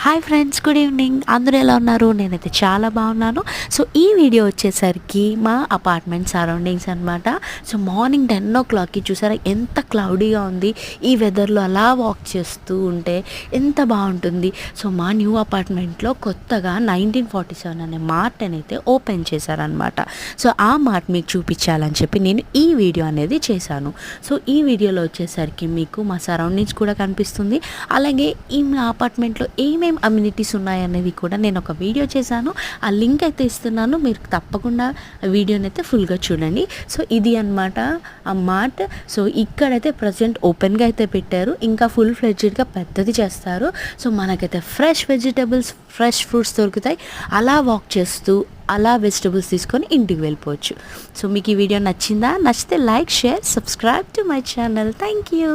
Hi friends, good evening. అందరూ ఎలా ఉన్నారు? నేనైతే చాలా బాగున్నాను. సో ఈ వీడియో వచ్చేసరికి మా అపార్ట్మెంట్ సరౌండింగ్స్ అనమాట. సో మార్నింగ్ 10 o'clockకి చూసారా ఎంత క్లౌడీగా ఉంది. ఈ వెదర్లో అలా వాక్ చేస్తూ ఉంటే ఎంత బాగుంటుంది. సో మా న్యూ అపార్ట్మెంట్లో కొత్తగా 1947 అనే మార్ట్ అయితే ఓపెన్ చేశారనమాట. సో ఆ మార్ట్ మీకు చూపించాలని చెప్పి నేను ఈ వీడియో అనేది చేశాను. సో ఈ వీడియోలో వచ్చేసరికి మీకు మా సరౌండింగ్స్ కూడా కనిపిస్తుంది. అలాగే ఈ మా అపార్ట్మెంట్లో ఏమేమి అమ్యూనిటీస్ ఉన్నాయనేది కూడా నేను ఒక వీడియో చేశాను. ఆ లింక్ అయితే ఇస్తున్నాను, మీరు తప్పకుండా వీడియోని అయితే ఫుల్గా చూడండి. సో ఇది అనమాట ఆ మార్ట్. సో ఇక్కడైతే ప్రజెంట్ ఓపెన్గా అయితే పెట్టారు, ఇంకా ఫుల్ ఫ్లెడ్జ్డ్గా పెద్దది చేస్తారు. సో మనకైతే ఫ్రెష్ వెజిటేబుల్స్, ఫ్రెష్ ఫ్రూట్స్ దొరుకుతాయి. అలా వాక్ చేస్తూ అలా వెజిటబుల్స్ తీసుకొని ఇంటికి వెళ్ళిపోవచ్చు. సో మీకు ఈ వీడియో నచ్చిందా? నచ్చితే like, share, subscribe to my channel. Thank you.